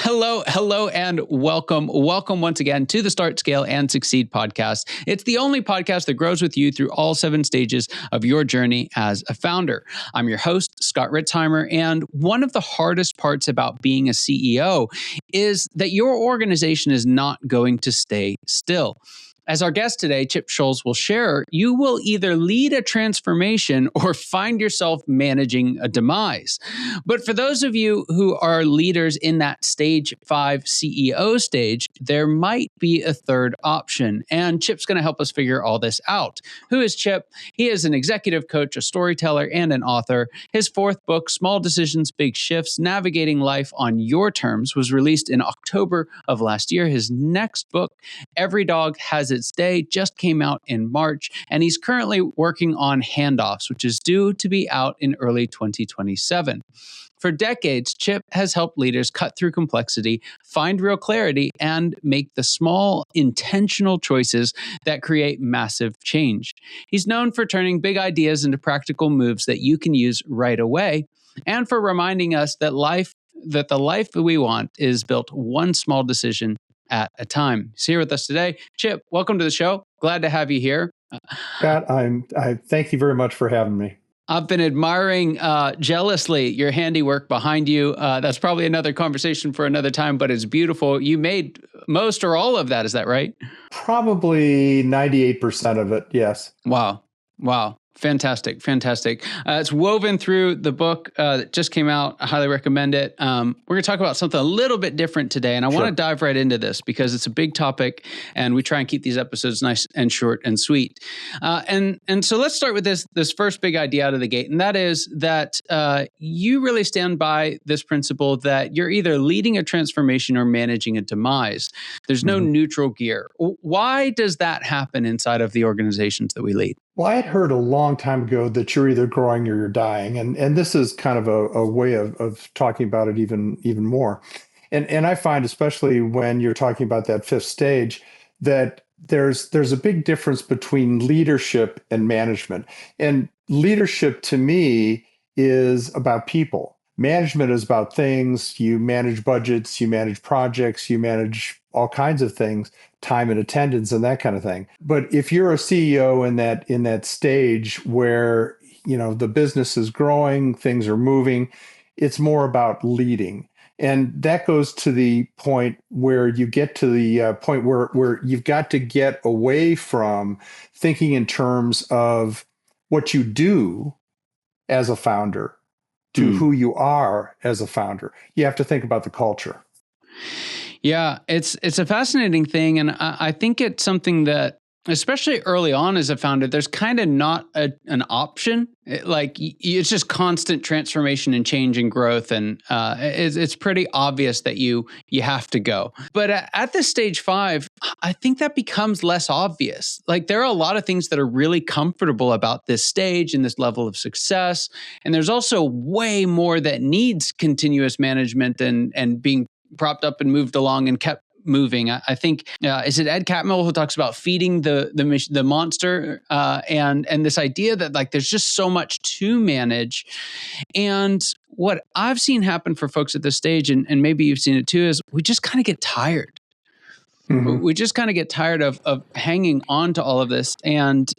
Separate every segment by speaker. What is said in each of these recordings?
Speaker 1: Hello, and welcome once again to the Start, Scale, and Succeed podcast. It's the only podcast that grows with you through all 7 stages of your journey as a founder. I'm your host, Scott Ritzheimer, and one of the hardest parts about being a CEO is that your organization is not going to stay still. As our guest today, Chip Scholz, will share, you will either lead a transformation or find yourself managing a demise. But for those of you who are leaders in that stage 5 CEO stage, there might be a third option. And Chip's going to help us figure all this out. Who is Chip? He is an executive coach, a storyteller, and an author. His 4th book, Small Decisions, Big Shifts, Navigating Life on Your Terms, was released in October of last year. His next book, Every Dog Has Its Day, just came out in March, and he's currently working on Handoffs, which is due to be out in early 2027. For decades, Chip has helped leaders cut through complexity, find real clarity, and make the small, intentional choices that create massive change. He's known for turning big ideas into practical moves that you can use right away, and for reminding us that the life that we want is built one small decision at a time. He's here with us today. Chip, welcome to the show. Glad to have you here.
Speaker 2: Scott, I thank you very much for having me.
Speaker 1: I've been admiring jealously your handiwork behind you. That's probably another conversation for another time, but it's beautiful. You made most or all of that. Is that right?
Speaker 2: Probably 98% of it. Yes.
Speaker 1: Wow. Fantastic. It's woven through the book that just came out. I highly recommend it. We're going to talk about something a little bit different today, and I want to dive right into this because it's a big topic, and we try and keep these episodes nice and short and sweet. And so let's start with this first big idea out of the gate, and that is that you really stand by this principle that you're either leading a transformation or managing a demise. There's no neutral gear. Why does that happen inside of the organizations that we lead?
Speaker 2: Well, I had heard a long time ago that you're either growing or you're dying. And this is kind of a way of talking about it even more. And I find, especially when you're talking about that 5th stage, that there's a big difference between leadership and management. And leadership to me is about people. Management is about things. You manage budgets, you manage projects, you manage all kinds of things, time and attendance and that kind of thing. But if you're a CEO in that stage where, the business is growing, things are moving, it's more about leading. And that goes to the point where you get to the point where you've got to get away from thinking in terms of what you do as a founder to who you are as a founder. You have to think about the culture.
Speaker 1: Yeah, it's a fascinating thing. And I think it's something that, especially early on as a founder, there's kind of not an option. It's just constant transformation and change and growth. And it's pretty obvious that you have to go. But at this stage 5, I think that becomes less obvious. Like there are a lot of things that are really comfortable about this stage and this level of success. And there's also way more that needs continuous management and being propped up and moved along and kept moving. I think, is it Ed Catmull who talks about feeding the monster and this idea that like there's just so much to manage. And what I've seen happen for folks at this stage, and maybe you've seen it too, is we just kind of get tired. We just kind of get tired of hanging on to all of this. And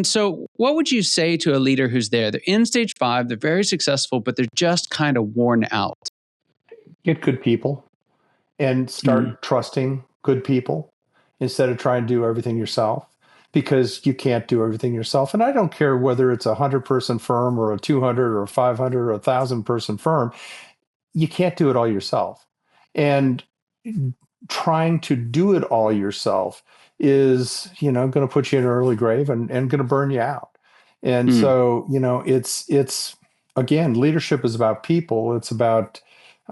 Speaker 1: so what would you say to a leader who's there? They're in stage 5, they're very successful, but they're just kind of worn out.
Speaker 2: Get good people. And start trusting good people instead of trying to do everything yourself, because you can't do everything yourself. And I don't care whether it's a 100-person firm or a 200 or 500 or 1,000-person firm. You can't do it all yourself. And trying to do it all yourself is, going to put you in an early grave and going to burn you out. And so, it's again, leadership is about people. It's about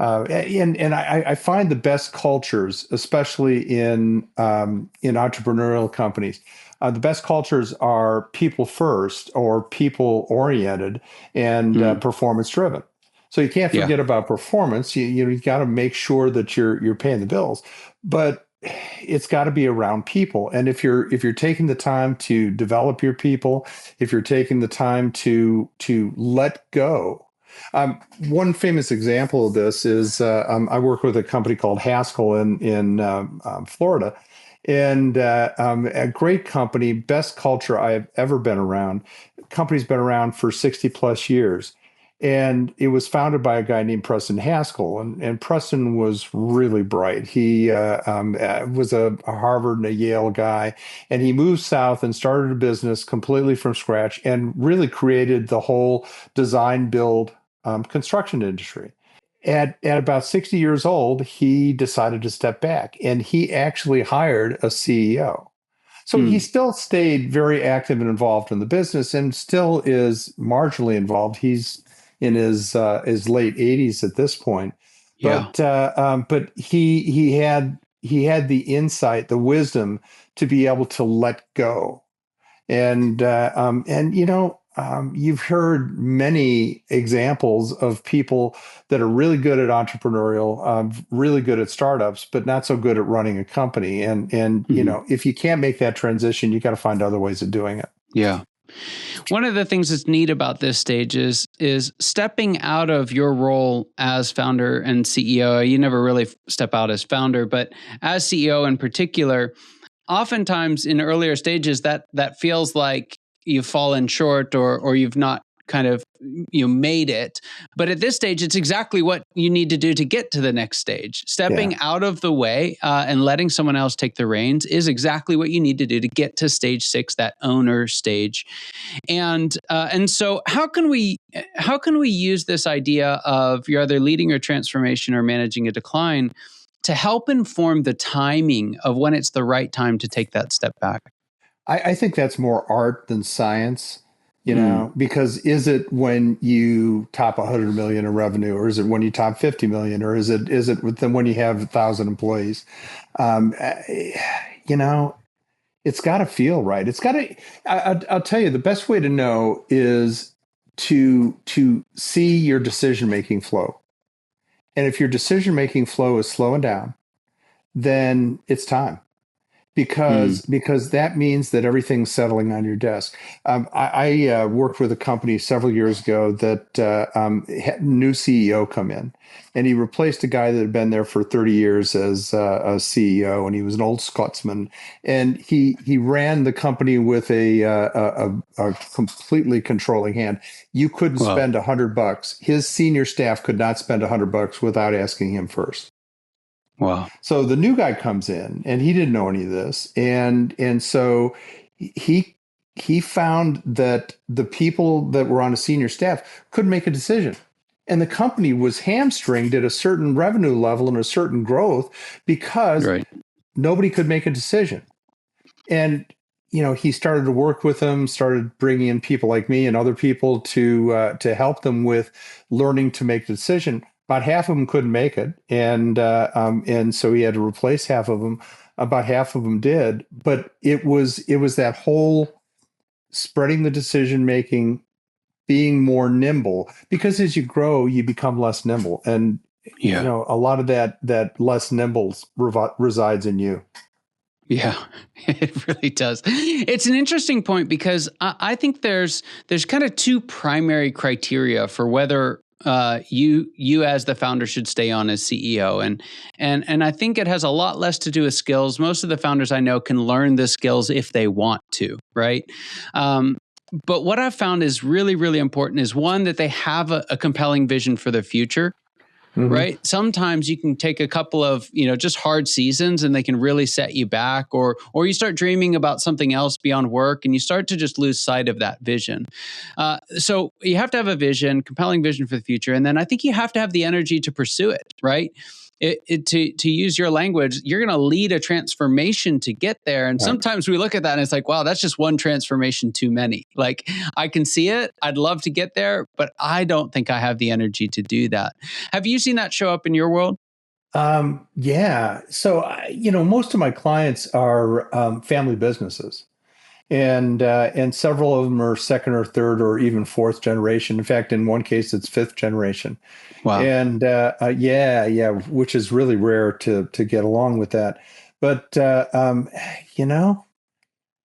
Speaker 2: I find the best cultures, especially in entrepreneurial companies, the best cultures are people first or people oriented and performance driven. So you can't forget about performance. You got to make sure that you're paying the bills, but it's got to be around people. And if you're taking the time to develop your people, if you're taking the time to let go One famous example of this is I work with a company called Haskell in Florida, and a great company, best culture I have ever been around. Company's been around for 60 plus years. And it was founded by a guy named Preston Haskell. And Preston was really bright. He was a Harvard and a Yale guy. And he moved south and started a business completely from scratch and really created the whole design build construction industry. At about 60 years old, he decided to step back and he actually hired a CEO. So he
Speaker 1: Hmm.
Speaker 2: still stayed very active and involved in the business and still is marginally involved. He's in his late 80s at this point.
Speaker 1: Yeah.
Speaker 2: But he had the insight, the wisdom to be able to let go. You've heard many examples of people that are really good at entrepreneurial, really good at startups, but not so good at running a company.
Speaker 1: Mhm.
Speaker 2: If you can't make that transition, you got to find other ways of doing it.
Speaker 1: Yeah. One of the things that's neat about this stage is stepping out of your role as founder and CEO. You never really step out as founder, but as CEO in particular, oftentimes in earlier stages that feels like you've fallen short or you've not kind of made it. But at this stage it's exactly what you need to do to get to the next stage.
Speaker 2: Yeah.
Speaker 1: Stepping out of the way and letting someone else take the reins is exactly what you need to do to get to stage 6, that owner stage. And so how can we use this idea of you're either leading a transformation or managing a decline to help inform the timing of when it's the right time to take that step back?
Speaker 2: I think that's more art than science,
Speaker 1: Mm,
Speaker 2: because is it when you top 100 million in revenue, or is it when you top 50 million, or is it when you have 1,000 employees? Um, I- you know, it's got to feel right. It's got to. I'll tell you, the best way to know is to see your decision making flow. And if your decision making flow is slowing down, then it's time
Speaker 1: mm,
Speaker 2: because that means that everything's settling on your desk. I worked with a company several years ago that had a new CEO come in, and he replaced a guy that had been there for 30 years as a CEO, and he was an old Scotsman, and he ran the company with a completely controlling hand. You couldn't
Speaker 1: well,
Speaker 2: spend $100. His senior staff could not spend $100 without asking him first.
Speaker 1: well,
Speaker 2: So the new guy comes in and he didn't know any of this. And so he he found that the people that were on a senior staff couldn't make a decision. And the company was hamstringed at a certain revenue level and a certain growth because
Speaker 1: right.
Speaker 2: nobody could make a decision. And he started to work with them, started bringing in people like me and other people to help them with learning to make the decision. About half of them couldn't make it, and so he had to replace half of them. About half of them did, but it was that whole spreading the decision making, being more nimble, because as you grow, you become less nimble, and
Speaker 1: Yeah.
Speaker 2: a lot of that less nimble resides in you.
Speaker 1: Yeah, it really does. It's an interesting point because I think there's kind of two primary criteria for whether you as the founder should stay on as CEO, and I think it has a lot less to do with skills. Most of the founders I know can learn the skills if they want to, right? Um, but what I've found is really, really important is one, that they have a compelling vision for the future,
Speaker 2: Hmm.
Speaker 1: right? Sometimes you can take a couple of, just hard seasons and they can really set you back, or you start dreaming about something else beyond work and you start to just lose sight of that vision. So you have to have a vision, compelling vision for the future. And then I think you have to have the energy to pursue it, right? To use your language, you're going to lead a transformation to get there. And
Speaker 2: Right.
Speaker 1: sometimes we look at that and it's like, wow, that's just one transformation too many. Like, I can see it. I'd love to get there, but I don't think I have the energy to do that. Have you seen that show up in your world?
Speaker 2: Yeah. So, most of my clients are family businesses, and several of them are second or third or even fourth generation. In fact, in one case, it's fifth generation.
Speaker 1: Wow.
Speaker 2: And yeah, yeah, which is really rare to get along with that. But you know,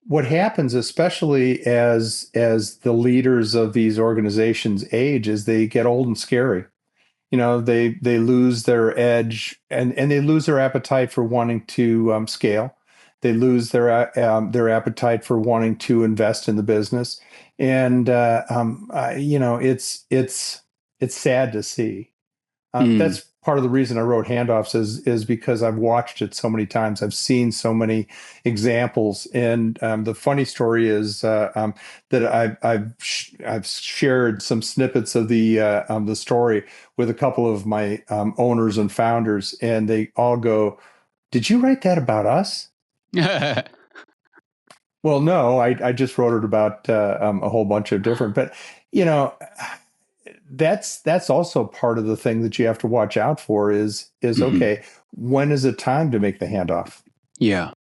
Speaker 2: what happens, especially as the leaders of these organizations age, is they get old and scary. They lose their edge, and they lose their appetite for wanting to scale. They lose their appetite for wanting to invest in the business, and it's sad to see.
Speaker 1: Mm.
Speaker 2: That's part of the reason I wrote Handoffs is because I've watched it so many times. I've seen so many examples, and the funny story is that I've shared some snippets of the story with a couple of my owners and founders, and they all go, "Did you write that about us?" Well, no, I just wrote it about a whole bunch of different, but you know, that's also part of the thing that you have to watch out for is
Speaker 1: Mhm.
Speaker 2: okay, when is it time to make the handoff?
Speaker 1: Yeah.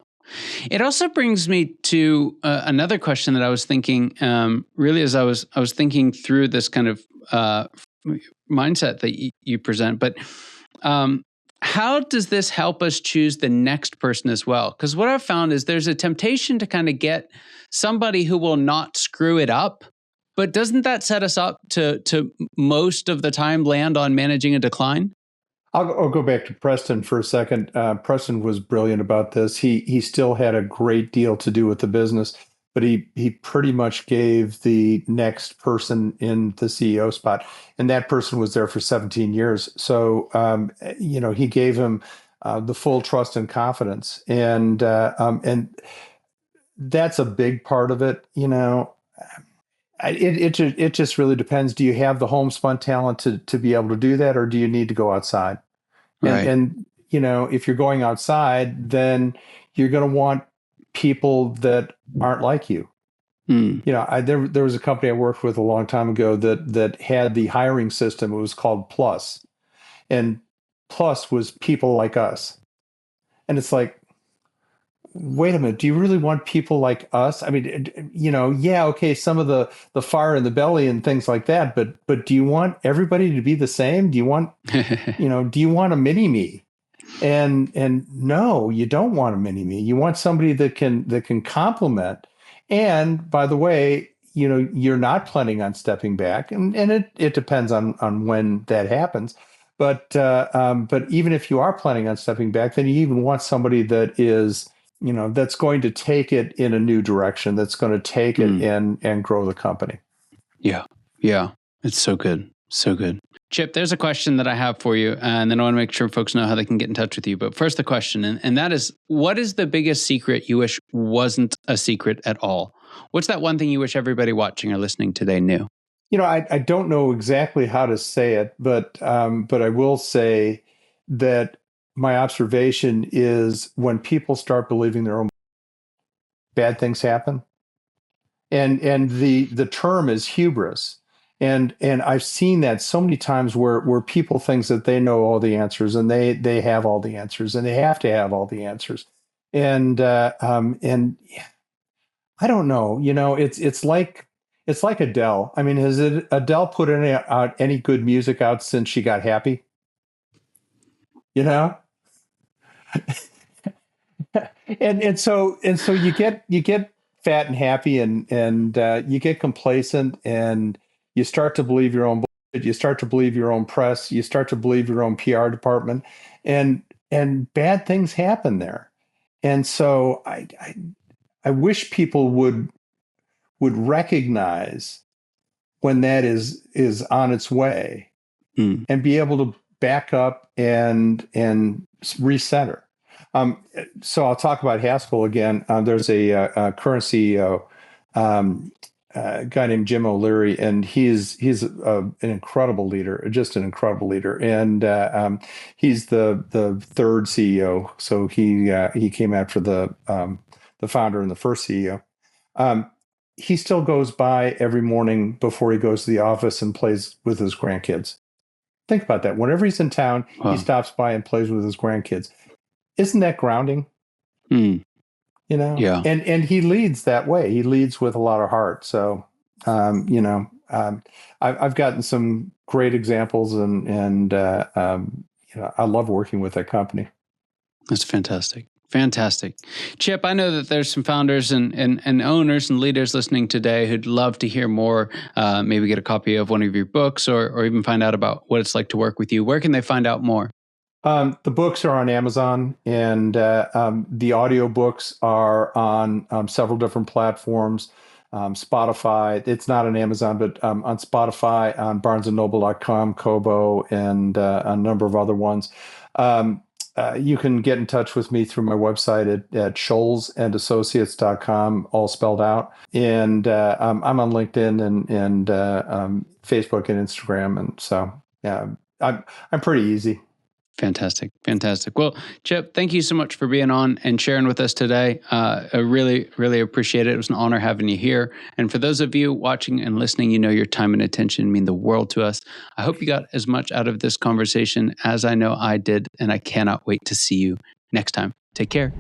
Speaker 1: It also brings me to another question that I was thinking, really, as I was thinking through this kind of mindset that you present. But um, how does this help us choose the next person as well? Because what I've found is there's a temptation to kind of get somebody who will not screw it up. But doesn't that set us up to most of the time land on managing a decline?
Speaker 2: I'll go back to Preston for a second. Preston was brilliant about this. He still had a great deal to do with the business, but he pretty much gave the next person in the CEO spot, and that person was there for 17 years. So he gave him the full trust and confidence, and that's a big part of it. It just really depends. Do you have the homespun talent to be able to do that, or do you need to go outside? And
Speaker 1: Right.
Speaker 2: and if you're going outside, then you're going to want people that aren't like you.
Speaker 1: Mm.
Speaker 2: There was a company I worked with a long time ago that had the hiring system. It was called Plus, and Plus was people like us. And it's like, wait a minute, do you really want people like us? I mean, yeah, okay, some of the fire in the belly and things like that, but do you want everybody to be the same? Do you want a mini me? And no, you don't want a mini me. You want somebody that can complement. And by the way, you're not planning on stepping back, and it depends on when that happens. But even if you are planning on stepping back, then you even want somebody that's going to take it in a new direction, that's going to take it
Speaker 1: Mm.
Speaker 2: and grow the company.
Speaker 1: Yeah. Yeah. It's so good. So good. Chip, there's a question that I have for you, and then I want to make sure folks know how they can get in touch with you. But first, the question, and that is, what is the biggest secret you wish wasn't a secret at all? What's that one thing you wish everybody watching or listening today knew?
Speaker 2: I don't know exactly how to say it, but I will say that my observation is when people start believing their own, bad things happen. And the term is hubris. And I've seen that so many times where people think that they know all the answers, and they have all the answers, and they have to have all the answers. And I don't know. It's like Adele. I mean, has Adele put out any good music out since she got happy? You know, and so you get fat and happy, and you get complacent, and you start to believe your own bullshit. You start to believe your own press. You start to believe your own PR department, and bad things happen there. And so I wish people would recognize when that is on its way,
Speaker 1: Mm.
Speaker 2: and be able to back up and recenter. So I'll talk about Haskell again. There's a current CEO, a guy named Jim O'Leary, and he's an incredible leader, just an incredible leader. And he's the third CEO, so he came after the founder and the first CEO. Um, he still goes by every morning before he goes to the office and plays with his grandkids. Think about that. Whenever he's in town, he
Speaker 1: Wow.
Speaker 2: stops by and plays with his grandkids. Isn't that grounding?
Speaker 1: Mm. Yeah.
Speaker 2: And he leads that way. He leads with a lot of heart. So, I've gotten some great examples, and I love working with that company.
Speaker 1: That's fantastic. Fantastic. Chip, I know that there's some founders and owners and leaders listening today who'd love to hear more, maybe get a copy of one of your books or even find out about what it's like to work with you. Where can they find out more?
Speaker 2: The books are on Amazon, and the audio books are on several different platforms. Spotify, it's not on Amazon, but on Spotify, on barnesandnoble.com, Kobo, and a number of other ones. You can get in touch with me through my website at scholzandassociates.com, all spelled out. And I'm on LinkedIn and Facebook and Instagram. And so, yeah, I'm pretty easy.
Speaker 1: Fantastic. Well, Chip, thank you so much for being on and sharing with us today. I really, really appreciate it. It was an honor having you here. And for those of you watching and listening, your time and attention mean the world to us. I hope you got as much out of this conversation as I know I did, and I cannot wait to see you next time. Take care.